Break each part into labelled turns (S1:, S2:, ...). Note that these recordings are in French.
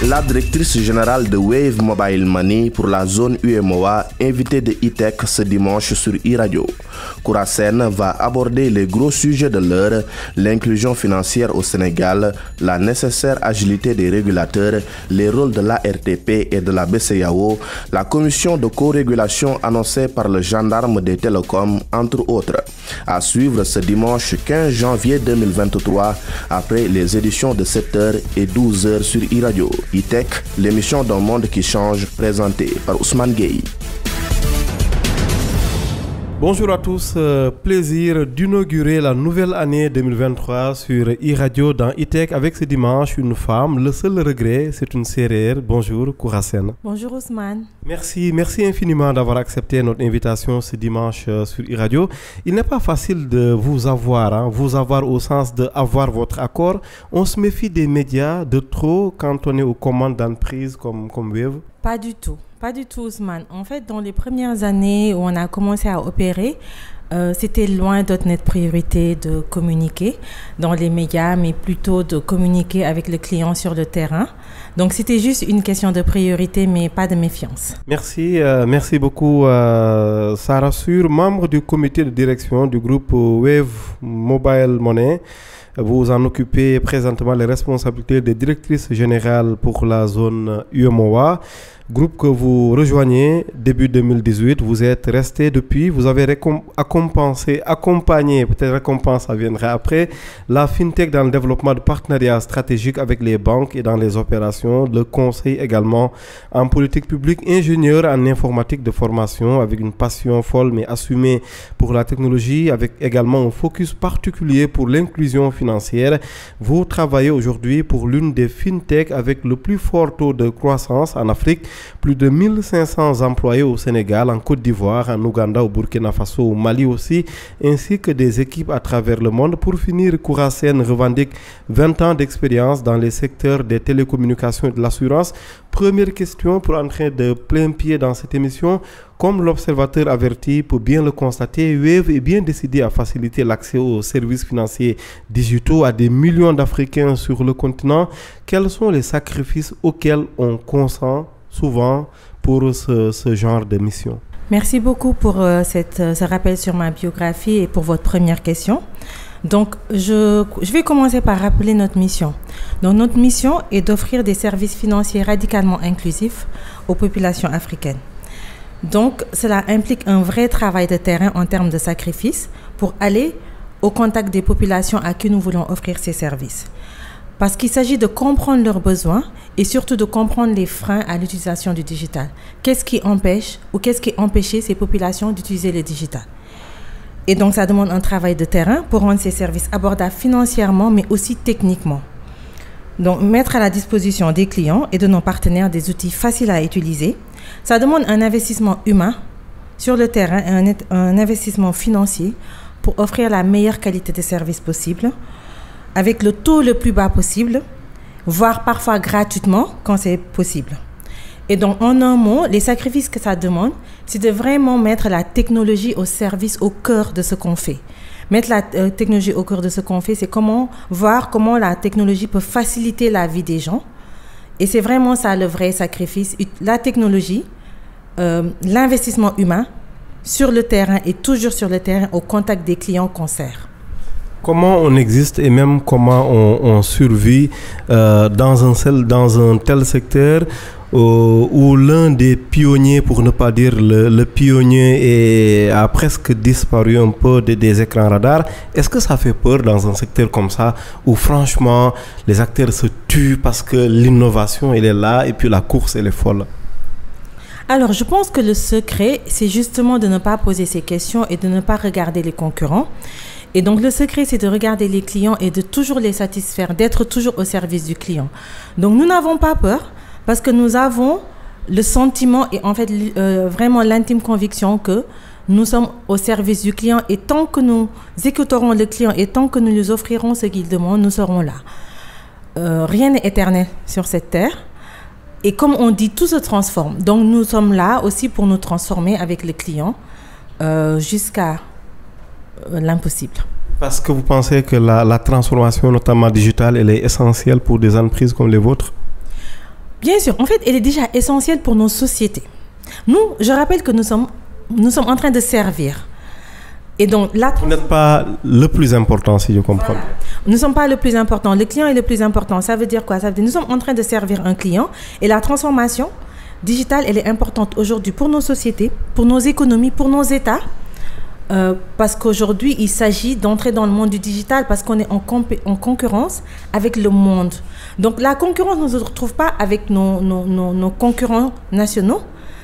S1: la directrice générale de Wave Mobile Money pour la zone UEMOA, invitée de E-Tech ce dimanche sur e-Radio. Koura Sène va aborder les gros sujets de l'heure, l'inclusion financière au Sénégal, la nécessaire agilité des régulateurs, les rôles de l'ARTP et de la BCEAO, la commission de co-régulation annoncée par le gendarme des télécoms, entre autres. À suivre ce dimanche 15 janvier 2023 après les éditions de 7h et 12h sur e-Radio. E-Tech, l'émission d'un monde qui change, présentée par Ousmane Gueye.
S2: Bonjour à tous, plaisir d'inaugurer la nouvelle année 2023 sur e-Radio dans E-Tech avec ce dimanche une femme. Le seul regret, c'est une Sérère. Bonjour Koura Sène.
S3: Bonjour Ousmane.
S2: Merci infiniment d'avoir accepté notre invitation ce dimanche sur e-Radio. Il n'est pas facile de vous avoir au sens d'avoir votre accord. On se méfie des médias de trop quand on est aux commandes d'entreprises comme Wave.
S3: Pas du tout Ousmane. En fait, dans les premières années où on a commencé à opérer, c'était loin d'être notre priorité de communiquer dans les médias, mais plutôt de communiquer avec le client sur le terrain. Donc c'était juste une question de priorité, mais pas de méfiance.
S2: Merci beaucoup. Ça rassure, membre du comité de direction du groupe Wave Mobile Money. Vous en occupez présentement les responsabilités de directrice générale pour la zone UEMOA, groupe que vous rejoignez début 2018. Vous êtes resté depuis, vous avez accompagné, peut-être récompense ça viendra après, la FinTech dans le développement de partenariats stratégiques avec les banques et dans les opérations, le conseil également en politique publique, ingénieur en informatique de formation avec une passion folle mais assumée pour la technologie, avec également un focus particulier pour l'inclusion financière. Vous travaillez aujourd'hui pour l'une des FinTech avec le plus fort taux de croissance en Afrique. Plus de 1500 employés au Sénégal, en Côte d'Ivoire, en Ouganda, au Burkina Faso, au Mali aussi, ainsi que des équipes à travers le monde. Pour finir, Koura Sène revendique 20 ans d'expérience dans les secteurs des télécommunications et de l'assurance. Première question pour entrer de plein pied dans cette émission. Comme l'observateur averti peut bien le constater, Wave est bien décidé à faciliter l'accès aux services financiers digitaux à des millions d'Africains sur le continent. Quels sont les sacrifices auxquels on consent souvent pour ce genre de mission?
S3: Merci beaucoup pour ce rappel sur ma biographie et pour votre première question. Donc, je vais commencer par rappeler notre mission. Donc, notre mission est d'offrir des services financiers radicalement inclusifs aux populations africaines. Donc, cela implique un vrai travail de terrain en termes de sacrifices pour aller au contact des populations à qui nous voulons offrir ces services. Parce qu'il s'agit de comprendre leurs besoins et surtout de comprendre les freins à l'utilisation du digital. Qu'est-ce qui empêche ou qu'est-ce qui empêchait ces populations d'utiliser le digital? Et donc, ça demande un travail de terrain pour rendre ces services abordables financièrement, mais aussi techniquement. Donc, mettre à la disposition des clients et de nos partenaires des outils faciles à utiliser. Ça demande un investissement humain sur le terrain et un investissement financier pour offrir la meilleure qualité de service possible, avec le taux le plus bas possible, voire parfois gratuitement quand c'est possible. Et donc, en un mot, les sacrifices que ça demande, c'est de vraiment mettre la technologie au service, au cœur de ce qu'on fait. Mettre la technologie au cœur de ce qu'on fait, c'est voir comment la technologie peut faciliter la vie des gens. Et c'est vraiment ça le vrai sacrifice. La technologie, l'investissement humain sur le terrain et toujours sur le terrain au contact des clients qu'on sert.
S2: Comment on existe et même comment on survit dans un tel secteur où l'un des pionniers, pour ne pas dire le pionnier, a presque disparu un peu des écrans radars. Est-ce que ça fait peur dans un secteur comme ça où franchement les acteurs se tuent parce que l'innovation elle est là et puis la course elle est folle?
S3: Alors, je pense que le secret, c'est justement de ne pas poser ces questions et de ne pas regarder les concurrents. Et donc, le secret, c'est de regarder les clients et de toujours les satisfaire, d'être toujours au service du client. Donc, nous n'avons pas peur parce que nous avons le sentiment et en fait vraiment l'intime conviction que nous sommes au service du client et tant que nous écouterons le client et tant que nous lui offrirons ce qu'il demande, nous serons là. Rien n'est éternel sur cette terre. Et comme on dit, tout se transforme. Donc, nous sommes là aussi pour nous transformer avec les clients jusqu'à l'impossible.
S2: Parce que vous pensez que la transformation, notamment digitale, elle est essentielle pour des entreprises comme les vôtres?
S3: Bien sûr, en fait, elle est déjà essentielle pour nos sociétés. Nous, je rappelle que nous sommes en train de servir. Et donc,
S2: vous n'êtes pas le plus important, si je comprends.
S3: Voilà. Nous ne sommes pas le plus important. Le client est le plus important. Ça veut dire quoi? Ça veut dire que nous sommes en train de servir un client et la transformation digitale, elle est importante aujourd'hui pour nos sociétés, pour nos économies, pour nos États. Parce qu'aujourd'hui, il s'agit d'entrer dans le monde du digital parce qu'on est en concurrence avec le monde. Donc, la concurrence ne se retrouve pas avec nos concurrents nationaux.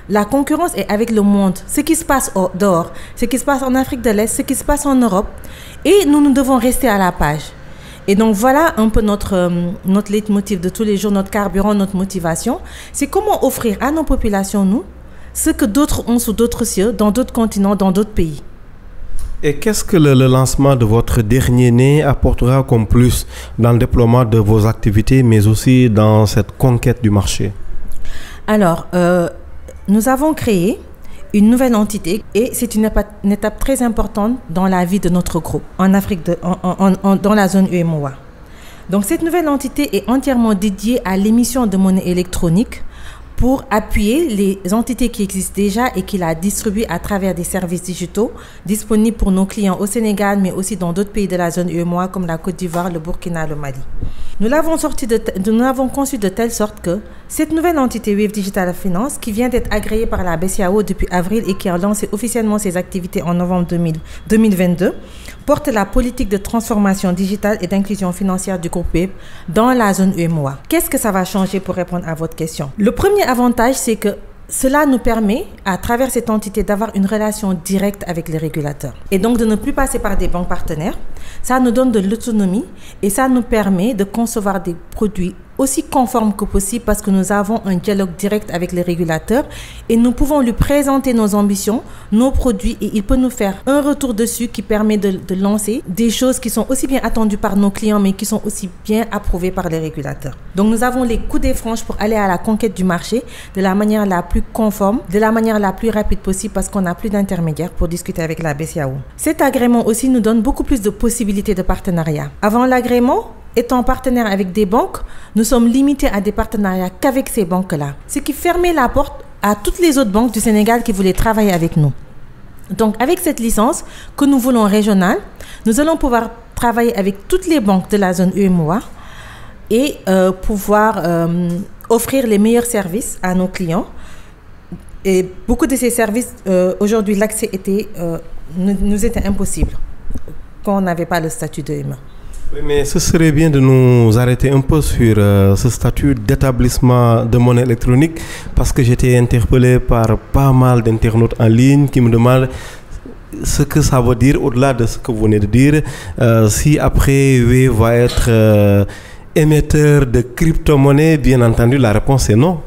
S3: La concurrence est avec le monde. Ce qui se passe dehors, ce qui se passe en Afrique de l'Est, ce qui se passe en Europe. Et nous devons rester à la page. Et donc, voilà un peu notre leitmotiv de tous les jours, notre carburant, notre motivation. C'est comment offrir à nos populations, nous, ce que d'autres ont sous d'autres cieux, dans d'autres continents, dans d'autres pays.
S2: Et qu'est-ce que le lancement de votre dernier né apportera comme plus dans le déploiement de vos activités, mais aussi dans cette conquête du marché?
S3: Alors, nous avons créé une nouvelle entité et c'est une étape très importante dans la vie de notre groupe en Afrique, dans la zone UEMOA. Donc, cette nouvelle entité est entièrement dédiée à l'émission de monnaie électronique pour appuyer les entités qui existent déjà et qui la distribuent à travers des services digitaux disponibles pour nos clients au Sénégal, mais aussi dans d'autres pays de la zone UEMOA comme la Côte d'Ivoire, le Burkina, le Mali. Nous l'avons conçu de telle sorte que cette nouvelle entité Wave Digital Finance, qui vient d'être agréée par la BCEAO depuis avril et qui a lancé officiellement ses activités en novembre 2022, porte la politique de transformation digitale et d'inclusion financière du groupe Wave dans la zone UEMOA. Qu'est-ce que ça va changer pour répondre à votre question? Le premier avantage, c'est que cela nous permet, à travers cette entité, d'avoir une relation directe avec les régulateurs. Et donc de ne plus passer par des banques partenaires. Ça nous donne de l'autonomie et ça nous permet de concevoir des produits aussi conformes que possible parce que nous avons un dialogue direct avec les régulateurs et nous pouvons lui présenter nos ambitions, nos produits et il peut nous faire un retour dessus qui permet de lancer des choses qui sont aussi bien attendues par nos clients mais qui sont aussi bien approuvées par les régulateurs. Donc nous avons les coups des franches pour aller à la conquête du marché de la manière la plus conforme, de la manière la plus rapide possible parce qu'on n'a plus d'intermédiaires pour discuter avec la BCEAO. Cet agrément aussi nous donne beaucoup plus de possibilités de partenariat. Avant l'agrément, étant partenaire avec des banques, nous sommes limités à des partenariats qu'avec ces banques-là. Ce qui fermait la porte à toutes les autres banques du Sénégal qui voulaient travailler avec nous. Donc, avec cette licence que nous voulons régionale, nous allons pouvoir travailler avec toutes les banques de la zone UEMOA et pouvoir offrir les meilleurs services à nos clients. Et beaucoup de ces services, aujourd'hui, l'accès nous était impossible quand on n'avait pas le statut de EMA.
S2: Oui, mais ce serait bien de nous arrêter un peu sur ce statut d'établissement de monnaie électronique parce que j'étais interpellé par pas mal d'internautes en ligne qui me demandent ce que ça veut dire au-delà de ce que vous venez de dire. Si après Wave va être émetteur de crypto-monnaie, bien entendu, la réponse est non.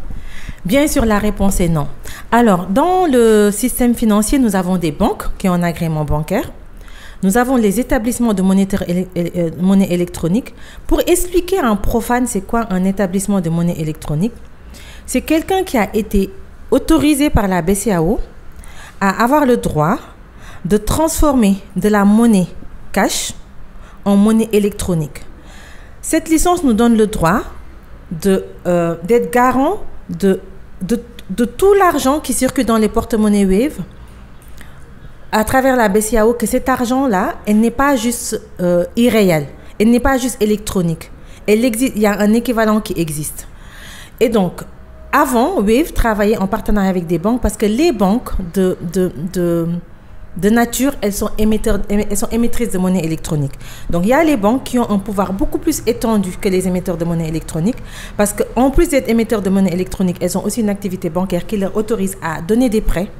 S3: Bien sûr, la réponse est non. Alors, dans le système financier, nous avons des banques qui ont un agrément bancaire. Nous avons les établissements de monnaie électronique. Pour expliquer à un profane c'est quoi un établissement de monnaie électronique, c'est quelqu'un qui a été autorisé par la BCEAO à avoir le droit de transformer de la monnaie cash en monnaie électronique. Cette licence nous donne le droit d'être garant de tout l'argent qui circule dans les porte-monnaies Wave à travers la BCEAO, que cet argent-là, elle n'est pas juste irréel, elle n'est pas juste électronique. Il y a un équivalent qui existe. Et donc, avant, Wave travaillait en partenariat avec des banques parce que les banques de nature, elles sont émettrices de monnaie électronique. Donc, il y a les banques qui ont un pouvoir beaucoup plus étendu que les émetteurs de monnaie électronique parce qu'en plus d'être émetteurs de monnaie électronique, elles ont aussi une activité bancaire qui leur autorise à donner des prêts,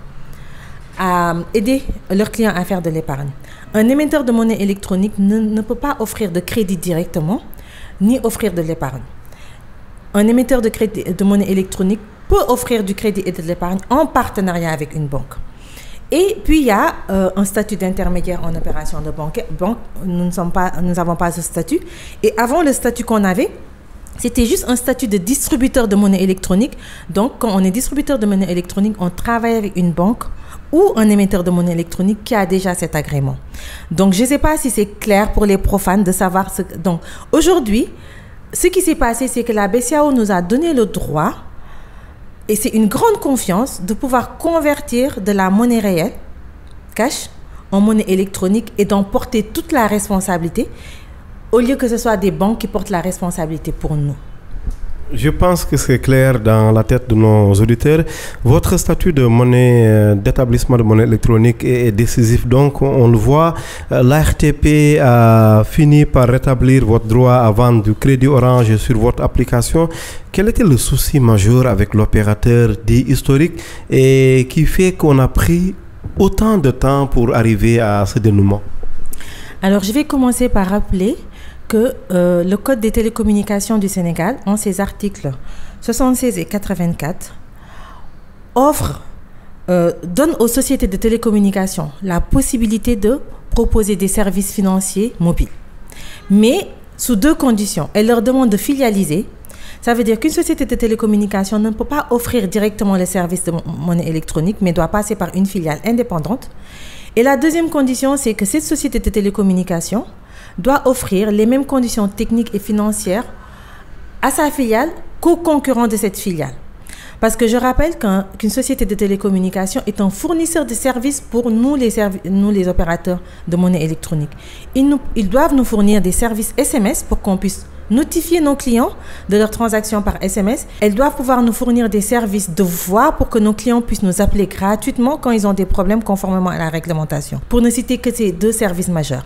S3: à aider leurs clients à faire de l'épargne. Un émetteur de monnaie électronique ne peut pas offrir de crédit directement, ni offrir de l'épargne. Un émetteur de monnaie électronique peut offrir du crédit et de l'épargne en partenariat avec une banque. Et puis, il y a un statut d'intermédiaire en opération de banque. Nous n'avons pas ce statut. Et avant, le statut qu'on avait, c'était juste un statut de distributeur de monnaie électronique. Donc, quand on est distributeur de monnaie électronique, on travaille avec une banque ou un émetteur de monnaie électronique qui a déjà cet agrément. Donc, je ne sais pas si c'est clair pour les profanes de savoir ce que... Donc, aujourd'hui, ce qui s'est passé, c'est que la BCEAO nous a donné le droit, et c'est une grande confiance, de pouvoir convertir de la monnaie réelle, cash, en monnaie électronique et d'en porter toute la responsabilité, au lieu que ce soit des banques qui portent la responsabilité pour nous.
S2: Je pense que c'est clair dans la tête de nos auditeurs. Votre statut de monnaie, d'établissement de monnaie électronique est décisif. Donc, on le voit, l'ARTP a fini par rétablir votre droit à vendre du crédit Orange sur votre application. Quel était le souci majeur avec l'opérateur dit historique et qui fait qu'on a pris autant de temps pour arriver à ce dénouement?
S3: Alors, je vais commencer par rappeler que le Code des télécommunications du Sénégal, en ses articles 76 et 84, donne aux sociétés de télécommunications la possibilité de proposer des services financiers mobiles. Mais sous deux conditions. Elle leur demande de filialiser. Ça veut dire qu'une société de télécommunications ne peut pas offrir directement le service de monnaie électronique, mais doit passer par une filiale indépendante. Et la deuxième condition, c'est que cette société de télécommunications doit offrir les mêmes conditions techniques et financières à sa filiale qu'aux concurrents de cette filiale. Parce que je rappelle qu'une société de télécommunications est un fournisseur de services pour nous les opérateurs de monnaie électronique. Ils doivent nous fournir des services SMS pour qu'on puisse notifier nos clients de leurs transactions par SMS. Elles doivent pouvoir nous fournir des services de voix pour que nos clients puissent nous appeler gratuitement quand ils ont des problèmes conformément à la réglementation. Pour ne citer que ces deux services majeurs.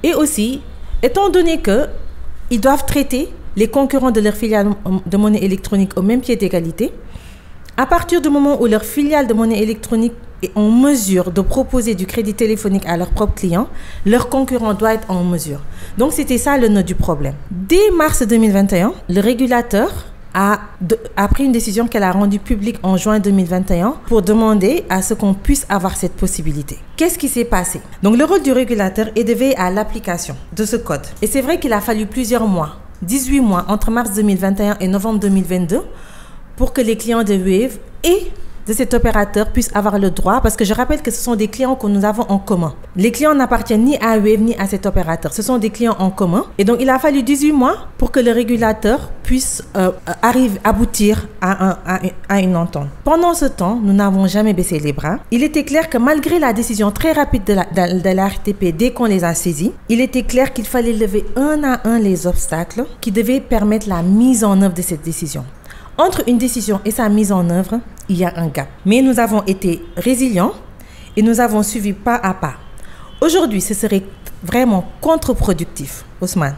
S3: Et aussi, étant donné qu'ils doivent traiter les concurrents de leur filiale de monnaie électronique au même pied d'égalité, à partir du moment où leur filiale de monnaie électronique est en mesure de proposer du crédit téléphonique à leurs propres clients, leur concurrent doit être en mesure. Donc c'était ça le nœud du problème. Dès mars 2021, le régulateur a pris une décision qu'elle a rendue publique en juin 2021 pour demander à ce qu'on puisse avoir cette possibilité. Qu'est-ce qui s'est passé? Donc le rôle du régulateur est de veiller à l'application de ce code. Et c'est vrai qu'il a fallu plusieurs mois, 18 mois entre mars 2021 et novembre 2022 pour que les clients de Wave et de cet opérateur puissent avoir le droit, parce que je rappelle que ce sont des clients que nous avons en commun. Les clients n'appartiennent ni à Wave ni à cet opérateur. Ce sont des clients en commun. Et donc, il a fallu 18 mois pour que le régulateur puisse aboutir à une entente. Pendant ce temps, nous n'avons jamais baissé les bras. Il était clair que malgré la décision très rapide de la RTP, dès qu'on les a saisis, il était clair qu'il fallait lever un à un les obstacles qui devaient permettre la mise en œuvre de cette décision. Entre une décision et sa mise en œuvre, il y a un gap. Mais nous avons été résilients et nous avons suivi pas à pas. Aujourd'hui, ce serait vraiment contre-productif, Ousmane,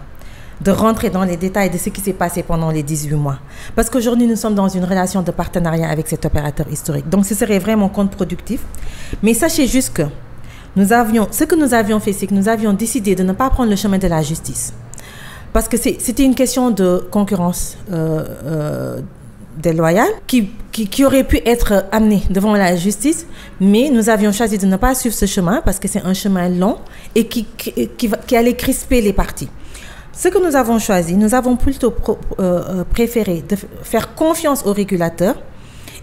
S3: de rentrer dans les détails de ce qui s'est passé pendant les 18 mois. Parce qu'aujourd'hui, nous sommes dans une relation de partenariat avec cet opérateur historique. Donc, ce serait vraiment contre-productif. Mais sachez juste que ce que nous avions fait, c'est que nous avions décidé de ne pas prendre le chemin de la justice. Parce que c'était une question de concurrence déloyale qui aurait pu être amenée devant la justice, mais nous avions choisi de ne pas suivre ce chemin parce que c'est un chemin long et qui allait crisper les parties. Ce que nous avons choisi, nous avons plutôt préféré de faire confiance au régulateur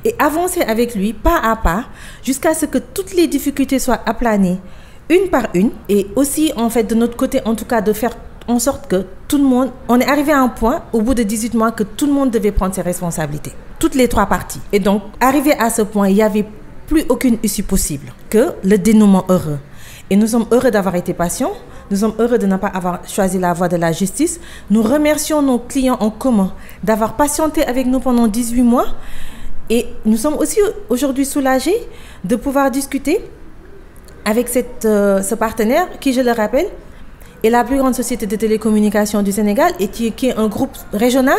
S3: et avancer avec lui pas à pas jusqu'à ce que toutes les difficultés soient aplanies une par une, et aussi en fait de notre côté en tout cas de faire en sorte que tout le monde, on est arrivé à un point au bout de 18 mois que tout le monde devait prendre ses responsabilités, toutes les trois parties. Et donc, arrivé à ce point, il n'y avait plus aucune issue possible que le dénouement heureux. Et nous sommes heureux d'avoir été patients, nous sommes heureux de ne pas avoir choisi la voie de la justice. Nous remercions nos clients en commun d'avoir patienté avec nous pendant 18 mois. Et nous sommes aussi aujourd'hui soulagés de pouvoir discuter avec ce partenaire qui, je le rappelle, est la plus grande société de télécommunications du Sénégal et qui est un groupe régional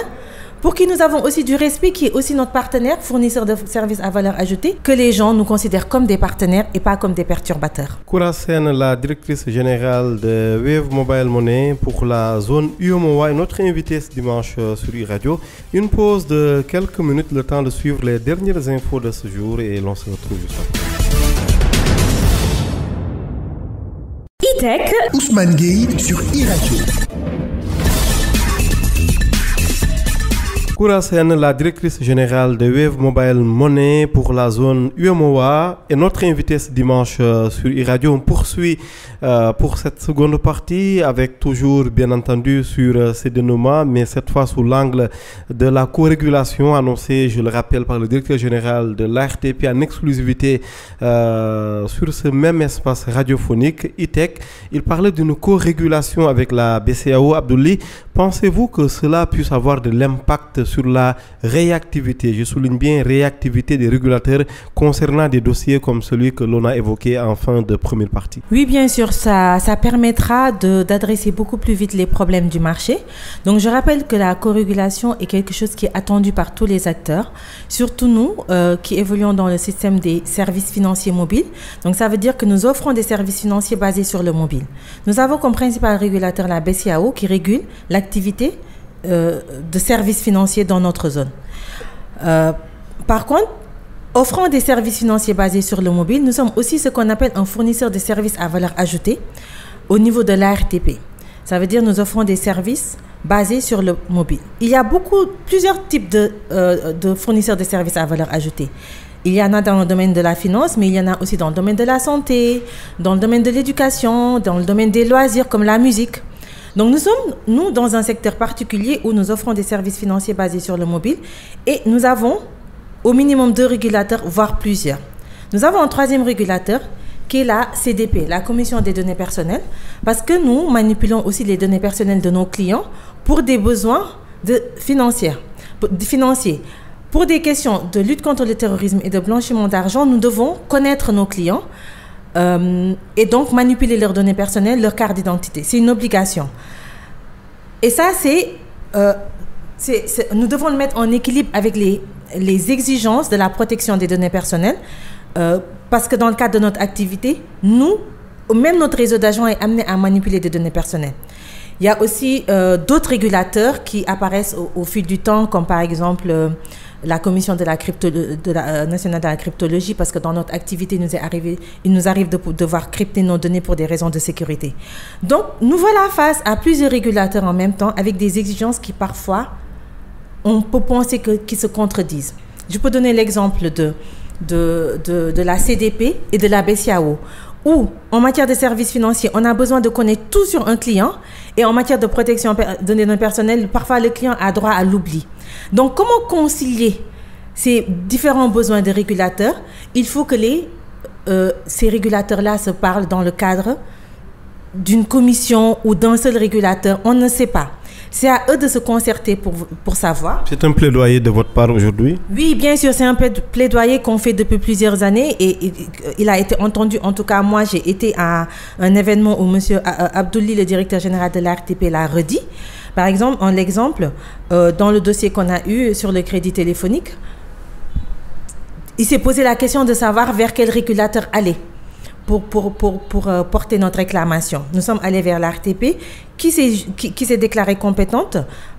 S3: pour qui nous avons aussi du respect, qui est aussi notre partenaire, fournisseur de services à valeur ajoutée, que les gens nous considèrent comme des partenaires et pas comme des perturbateurs.
S2: Koura Sène, la directrice générale de Wave Mobile Money pour la zone UEMOA, est notre invitée ce dimanche sur iRadio. Une pause de quelques minutes, le temps de suivre les dernières infos de ce jour et l'on se retrouve juste après.
S4: E-Tech, Ousmane Gueye sur iRadio.
S2: Koura Sène, la directrice générale de Wave Mobile Money pour la zone UEMOA, est notre invitée ce dimanche sur iRadio. On poursuit pour cette seconde partie avec toujours bien entendu sur ces dénouements, mais cette fois sous l'angle de la co-régulation annoncée, je le rappelle, par le directeur général de l'ARTP en exclusivité sur ce même espace radiophonique, ITEC. Il parlait d'une co-régulation avec la BCEAO. Abdoulaye, pensez-vous que cela puisse avoir de l'impact sur la réactivité, je souligne bien réactivité des régulateurs concernant des dossiers comme celui que l'on a évoqué en fin de première partie?
S3: Oui, bien sûr, ça permettra d'adresser beaucoup plus vite les problèmes du marché. Donc, je rappelle que la co-régulation est quelque chose qui est attendu par tous les acteurs, surtout nous qui évoluons dans le système des services financiers mobiles. Donc, ça veut dire que nous offrons des services financiers basés sur le mobile. Nous avons comme principal régulateur la BCEAO qui régule l'activité de services financiers dans notre zone. Par contre, offrant des services financiers basés sur le mobile, nous sommes aussi ce qu'on appelle un fournisseur de services à valeur ajoutée au niveau de l'ARTP. Ça veut dire que nous offrons des services basés sur le mobile. Il y a plusieurs types de fournisseurs de services à valeur ajoutée. Il y en a dans le domaine de la finance, mais il y en a aussi dans le domaine de la santé, dans le domaine de l'éducation, dans le domaine des loisirs comme la musique. Donc nous sommes, dans un secteur particulier où nous offrons des services financiers basés sur le mobile et nous avons au minimum 2 régulateurs, voire plusieurs. Nous avons un 3e régulateur qui est la CDP, la Commission des données personnelles, parce que nous manipulons aussi les données personnelles de nos clients pour des besoins financiers. Pour des questions de lutte contre le terrorisme et de blanchiment d'argent, nous devons connaître nos clients et donc manipuler leurs données personnelles, leur carte d'identité. C'est une obligation. Et ça, nous devons le mettre en équilibre avec les exigences de la protection des données personnelles parce que dans le cadre de notre activité, même notre réseau d'agents est amené à manipuler des données personnelles. Il y a aussi d'autres régulateurs qui apparaissent au fil du temps, comme par exemple la Commission nationale de la cryptologie, parce que dans notre activité, il nous arrive de devoir crypter nos données pour des raisons de sécurité. Donc, nous voilà face à plusieurs régulateurs en même temps, avec des exigences qui parfois, on peut penser qui se contredisent. Je peux donner l'exemple de la CDP et de la BCEAO, où, en matière de services financiers, on a besoin de connaître tout sur un client, et en matière de protection de données personnelles, parfois le client a droit à l'oubli. Donc, comment concilier ces différents besoins des régulateurs? Il faut que ces régulateurs-là se parlent dans le cadre d'une commission ou d'un seul régulateur. On ne sait pas. C'est à eux de se concerter pour savoir. C'est un plaidoyer de votre part aujourd'hui? Oui, bien sûr, c'est un plaidoyer qu'on fait depuis plusieurs années et il a été entendu. En tout cas, moi, j'ai été à un événement où M. Abdoulaye, le directeur général de l'ARTP, l'a redit. Par exemple, dans le dossier qu'on a eu sur le crédit téléphonique, il s'est posé la question de savoir vers quel régulateur aller pour porter notre réclamation. Nous sommes allés vers l'ARTP qui s'est déclarée compétente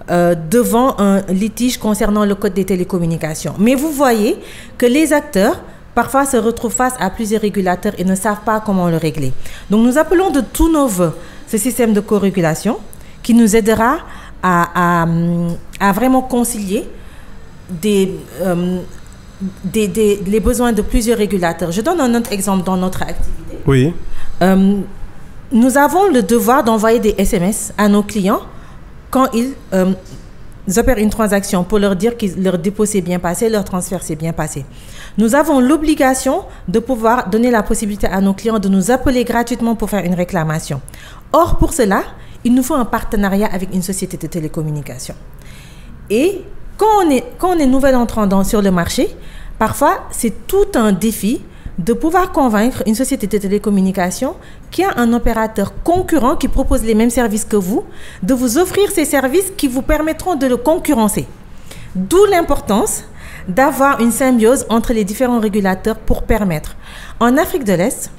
S3: devant un litige concernant le code des télécommunications. Mais vous voyez que les acteurs parfois se retrouvent face à plusieurs régulateurs et ne savent pas comment le régler. Donc nous appelons de tous nos voeux ce système de co-régulation qui nous aidera à vraiment concilier les besoins de plusieurs régulateurs. Je donne un autre exemple dans notre activité. Oui. Nous avons le devoir d'envoyer des SMS à nos clients quand ils opèrent une transaction pour leur dire que leur dépôt s'est bien passé, leur transfert s'est bien passé. Nous avons l'obligation de pouvoir donner la possibilité à nos clients de nous appeler gratuitement pour faire une réclamation. Or, pour cela, il nous faut un partenariat avec une société de télécommunications. Et quand on est nouvel entrant sur le marché, parfois, c'est tout un défi de pouvoir convaincre une société de télécommunications qui a un opérateur concurrent qui propose les mêmes services que vous, de vous offrir ces services qui vous permettront de le concurrencer. D'où l'importance d'avoir une symbiose entre les différents régulateurs pour permettre. En Afrique de l'Est,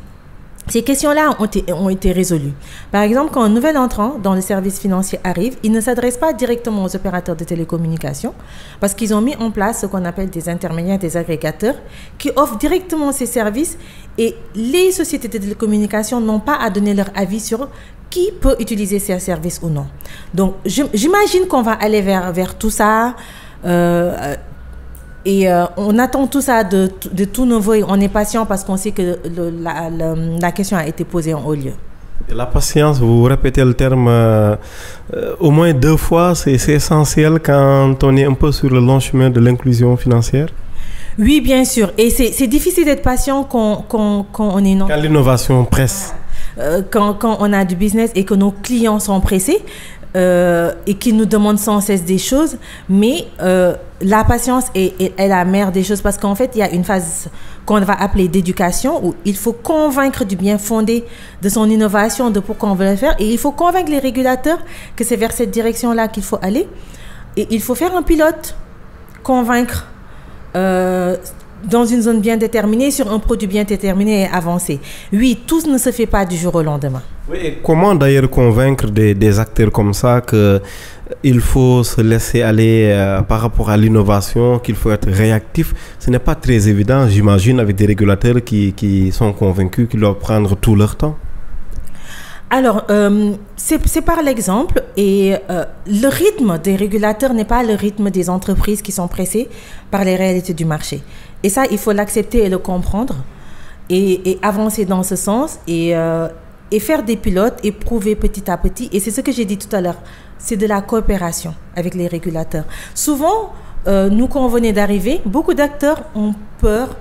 S3: ces questions-là ont été résolues. Par exemple, quand un nouvel entrant dans le service financier arrive, il ne s'adresse pas directement aux opérateurs de télécommunications parce qu'ils ont mis en place ce qu'on appelle des intermédiaires, des agrégateurs qui offrent directement ces services et les sociétés de télécommunications n'ont pas à donner leur avis sur qui peut utiliser ces services ou non. Donc, j'imagine qu'on va aller vers tout ça. On attend tout ça de tous nos voeux. On est patient parce qu'on sait que la question a été posée en haut lieu.
S2: La patience, vous répétez le terme au moins 2 fois, c'est essentiel quand on est un peu sur le long chemin de l'inclusion financière?
S3: Oui, bien sûr. Et c'est difficile d'être patient quand on est...
S2: Quand l'innovation presse.
S3: Quand on a du business et que nos clients sont pressés et qu'ils nous demandent sans cesse des choses. Mais la patience est la mère des choses parce qu'en fait, il y a une phase qu'on va appeler d'éducation où il faut convaincre du bien fondé de son innovation, de pourquoi on veut le faire. Et il faut convaincre les régulateurs que c'est vers cette direction-là qu'il faut aller. Et il faut faire un pilote, convaincre dans une zone bien déterminée, sur un produit bien déterminé et avancé. Oui, tout ne se fait pas du jour au lendemain.
S2: Oui, et comment d'ailleurs convaincre des acteurs comme ça qu'il faut se laisser aller par rapport à l'innovation, qu'il faut être réactif? Ce n'est pas très évident, j'imagine, avec des régulateurs qui sont convaincus qu'ils doivent prendre tout leur temps.
S3: Alors, c'est par l'exemple et le rythme des régulateurs n'est pas le rythme des entreprises qui sont pressées par les réalités du marché. Et ça, il faut l'accepter et le comprendre et avancer dans ce sens et faire des pilotes et prouver petit à petit. Et c'est ce que j'ai dit tout à l'heure, c'est de la coopération avec les régulateurs. Souvent, nous, quand on venait d'arriver, beaucoup d'acteurs ont peur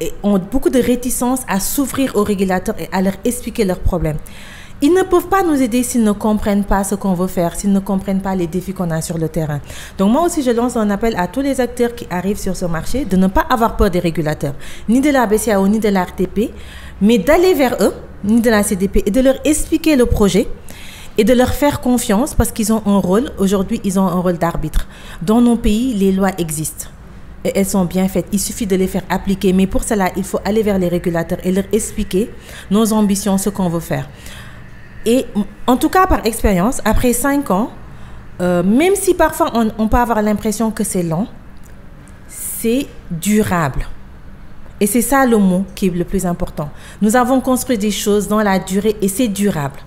S3: et ont beaucoup de réticence à s'ouvrir aux régulateurs et à leur expliquer leurs problèmes. Ils ne peuvent pas nous aider s'ils ne comprennent pas ce qu'on veut faire, s'ils ne comprennent pas les défis qu'on a sur le terrain. Donc moi aussi, je lance un appel à tous les acteurs qui arrivent sur ce marché de ne pas avoir peur des régulateurs, ni de la BCEAO, ni de la RTP, mais d'aller vers eux, ni de la CDP, et de leur expliquer le projet et de leur faire confiance parce qu'ils ont un rôle. Aujourd'hui, ils ont un rôle d'arbitre. Dans nos pays, les lois existent. Et elles sont bien faites. Il suffit de les faire appliquer. Mais pour cela, il faut aller vers les régulateurs et leur expliquer nos ambitions, ce qu'on veut faire. Et en tout cas, par expérience, après 5 ans, même si parfois on peut avoir l'impression que c'est lent, c'est durable. Et c'est ça le mot qui est le plus important. Nous avons construit des choses dans la durée et c'est durable.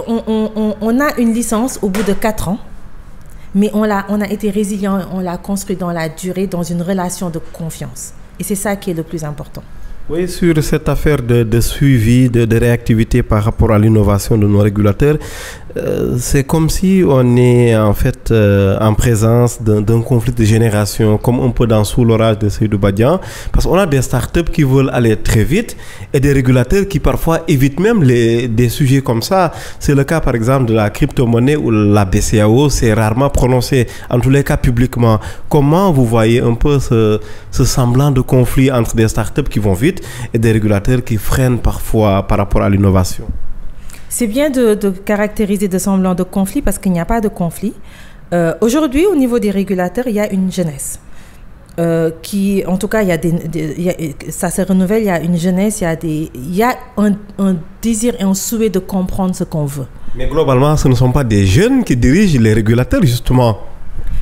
S3: On a une licence au bout de 4 ans, mais on a été résilient, on l'a construit dans la durée, dans une relation de confiance. Et c'est ça qui est le plus important.
S2: Oui, sur cette affaire de suivi, de réactivité par rapport à l'innovation de nos régulateurs, c'est comme si on est en fait en présence d'un conflit de génération, comme un peu dans Sous l'orage de Seydou Badian, parce qu'on a des startups qui veulent aller très vite et des régulateurs qui parfois évitent même des sujets comme ça. C'est le cas par exemple de la crypto-monnaie où la BCEAO s'est rarement prononcée, en tous les cas publiquement. Comment vous voyez un peu ce semblant de conflit entre des startups qui vont vite et des régulateurs qui freinent parfois par rapport à l'innovation?
S3: C'est bien de caractériser de semblant de conflit parce qu'il n'y a pas de conflit. Aujourd'hui, au niveau des régulateurs, il y a une jeunesse. Qui, en tout cas, ça se renouvelle, il y a une jeunesse, il y a un désir et un souhait de comprendre ce qu'on veut.
S2: Mais globalement, ce ne sont pas des jeunes qui dirigent les régulateurs, justement.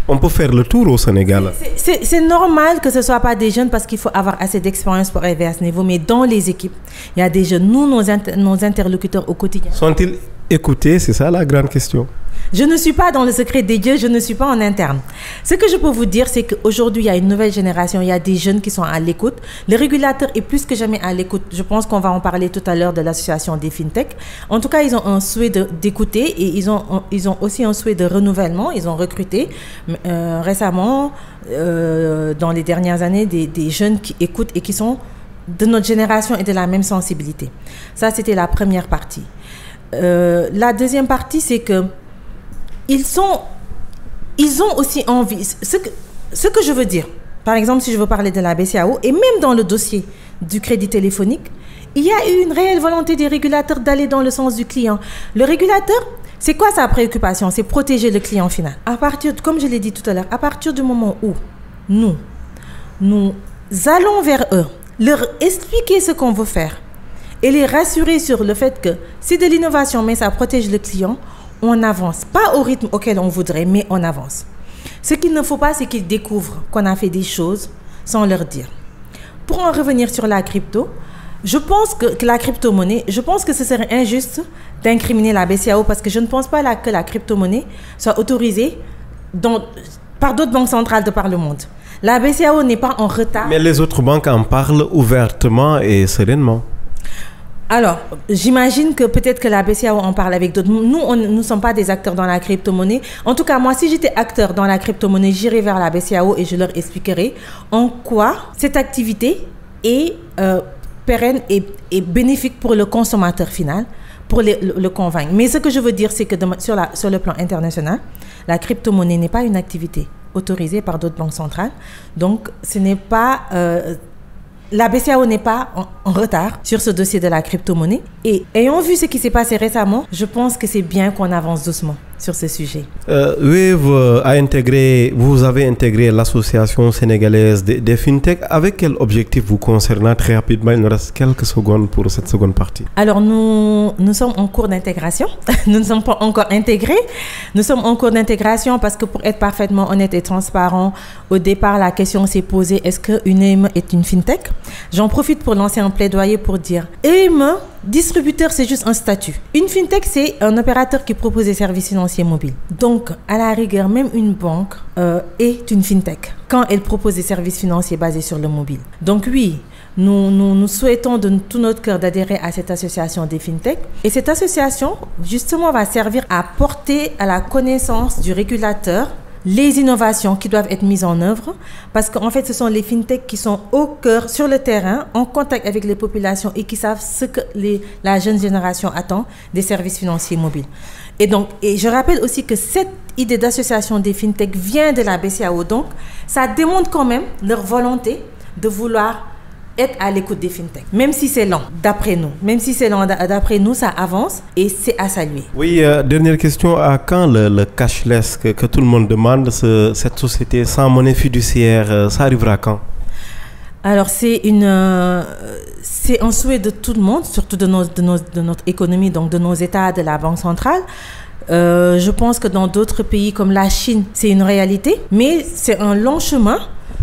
S2: On peut faire le tour au Sénégal.
S3: C'est normal que ce ne soit pas des jeunes parce qu'il faut avoir assez d'expérience pour arriver à ce niveau. Mais dans les équipes, il y a des jeunes. Nous, nos interlocuteurs au quotidien.
S2: Sont-ils écoutés? C'est ça la grande question.
S3: Je ne suis pas dans le secret des dieux, je ne suis pas en interne. Ce que je peux vous dire, c'est qu'aujourd'hui, il y a une nouvelle génération, il y a des jeunes qui sont à l'écoute. Le régulateur est plus que jamais à l'écoute. Je pense qu'on va en parler tout à l'heure de l'association des FinTech. En tout cas, ils ont un souhait d'écouter et ils ont aussi un souhait de renouvellement. Ils ont recruté récemment, dans les dernières années, des jeunes qui écoutent et qui sont de notre génération et de la même sensibilité. Ça, c'était la première partie. La deuxième partie, c'est que ils ont aussi envie. Ce que je veux dire, par exemple, si je veux parler de la BCEAO, et même dans le dossier du crédit téléphonique, il y a eu une réelle volonté des régulateurs d'aller dans le sens du client. Le régulateur, c'est quoi sa préoccupation? C'est protéger le client final. Comme je l'ai dit tout à l'heure, à partir du moment où nous allons vers eux, leur expliquer ce qu'on veut faire et les rassurer sur le fait que c'est de l'innovation, mais ça protège le client, on avance. Pas au rythme auquel on voudrait, mais on avance. Ce qu'il ne faut pas, c'est qu'ils découvrent qu'on a fait des choses sans leur dire. Pour en revenir sur la crypto, je pense que la crypto-monnaie, je pense que ce serait injuste d'incriminer la BCEAO parce que je ne pense pas que la crypto-monnaie soit autorisée par d'autres banques centrales de par le monde. La BCEAO n'est pas en retard.
S2: Mais les autres banques en parlent ouvertement et sereinement.
S3: Alors, j'imagine que peut-être que la BCEAO en parle avec d'autres. Nous ne sommes pas des acteurs dans la crypto-monnaie. En tout cas, moi, si j'étais acteur dans la crypto-monnaie, j'irais vers la BCEAO et je leur expliquerai en quoi cette activité est pérenne et bénéfique pour le consommateur final, pour le convaincre. Mais ce que je veux dire, c'est que sur le plan international, la crypto-monnaie n'est pas une activité autorisée par d'autres banques centrales. Donc, ce n'est pas... la BCEAO n'est pas en retard sur ce dossier de la crypto-monnaie. Et ayant vu ce qui s'est passé récemment, je pense que c'est bien qu'on avance doucement sur ce sujet.
S2: Wave vous avez intégré l'association sénégalaise des fintech. Avec quel objectif vous concernant? Très rapidement, il nous reste quelques secondes pour cette seconde partie.
S3: Alors nous sommes en cours d'intégration. Nous ne sommes pas encore intégrés. Nous sommes en cours d'intégration parce que pour être parfaitement honnête et transparent, au départ, la question s'est posée, est-ce qu'une EME est une fintech? J'en profite pour lancer un plaidoyer pour dire, EME, distributeur, c'est juste un statut. Une fintech, c'est un opérateur qui propose des services financiers mobiles. Donc, à la rigueur, même une banque est une fintech quand elle propose des services financiers basés sur le mobile. Donc oui, nous souhaitons de tout notre cœur d'adhérer à cette association des fintech. Et cette association, justement, va servir à porter à la connaissance du régulateur les innovations qui doivent être mises en œuvre, parce qu'en fait, ce sont les fintechs qui sont au cœur, sur le terrain, en contact avec les populations et qui savent ce que la jeune génération attend des services financiers mobiles. Et je rappelle aussi que cette idée d'association des fintechs vient de la BCEAO, donc ça démontre quand même leur volonté de vouloir être à l'écoute des fintechs, même si c'est lent, d'après nous. Même si c'est lent, d'après nous, ça avance et c'est à saluer.
S2: Oui, dernière question. À quand le cashless que tout le monde demande, cette société sans monnaie fiduciaire, ça arrivera quand?
S3: Alors, c'est un souhait de tout le monde, surtout de notre économie, donc de nos États, de la Banque centrale. Je pense que dans d'autres pays comme la Chine, c'est une réalité, mais c'est un long chemin.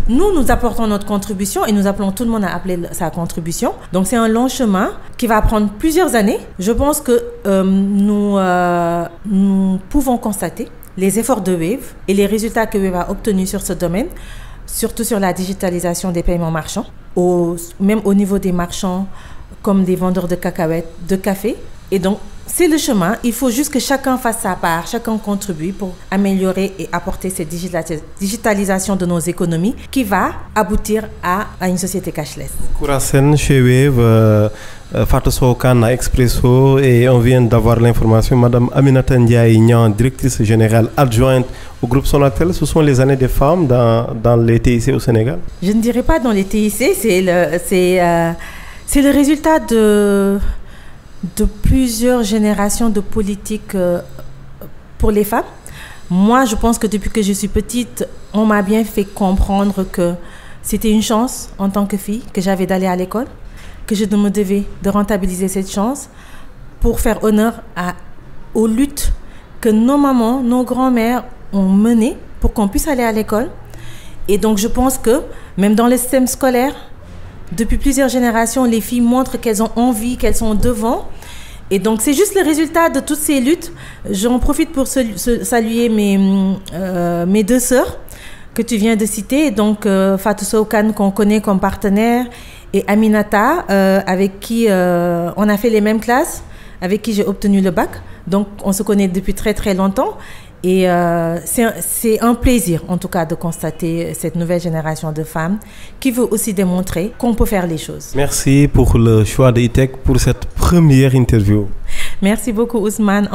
S3: Nous apportons notre contribution et nous appelons tout le monde à appeler sa contribution. Donc, c'est un long chemin qui va prendre plusieurs années. Je pense que nous pouvons constater les efforts de Wave et les résultats que Wave a obtenus sur ce domaine, surtout sur la digitalisation des paiements marchands, même au niveau des marchands comme des vendeurs de cacahuètes, de café. Et donc, c'est le chemin. Il faut juste que chacun fasse sa part, chacun contribue pour améliorer et apporter cette digitalisation de nos économies qui va aboutir à une société cashless.
S2: Kourassène, chez Wave, Fatou Sow Kane à Expresso, et on vient d'avoir l'information. Madame Aminata Ndiaye, directrice générale adjointe au groupe Sonatel, ce sont les années des femmes dans les TIC au Sénégal? Je
S3: ne dirais pas dans les TIC, c'est le résultat de plusieurs générations de politiques pour les femmes. Moi, je pense que depuis que je suis petite, on m'a bien fait comprendre que c'était une chance en tant que fille que j'avais d'aller à l'école, que je me devais de rentabiliser cette chance pour faire honneur aux luttes que nos mamans, nos grands-mères ont menées pour qu'on puisse aller à l'école. Et donc, je pense que même dans le système scolaire, depuis plusieurs générations, les filles montrent qu'elles ont envie, qu'elles sont devant. Et donc, c'est juste le résultat de toutes ces luttes. J'en profite pour saluer mes deux sœurs que tu viens de citer. Donc, Fatou Sow Kane, qu'on connaît comme partenaire, et Aminata, avec qui on a fait les mêmes classes, avec qui j'ai obtenu le bac. Donc, on se connaît depuis très, très longtemps. Et c'est un plaisir, en tout cas, de constater cette nouvelle génération de femmes qui veut aussi démontrer qu'on peut faire les choses.
S2: Merci pour le choix de E-Tech pour cette première interview.
S3: Merci beaucoup, Ousmane.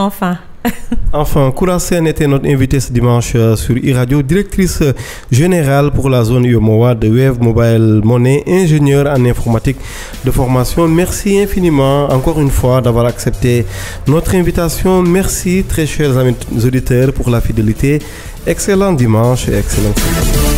S2: Enfin, Kourassène était notre invitée ce dimanche sur e-Radio, directrice générale pour la zone UEMOA de Wave Mobile Money, ingénieure en informatique de formation. Merci infiniment, encore une fois, d'avoir accepté notre invitation. Merci, très chers amis auditeurs, pour la fidélité. Excellent dimanche et excellente semaine.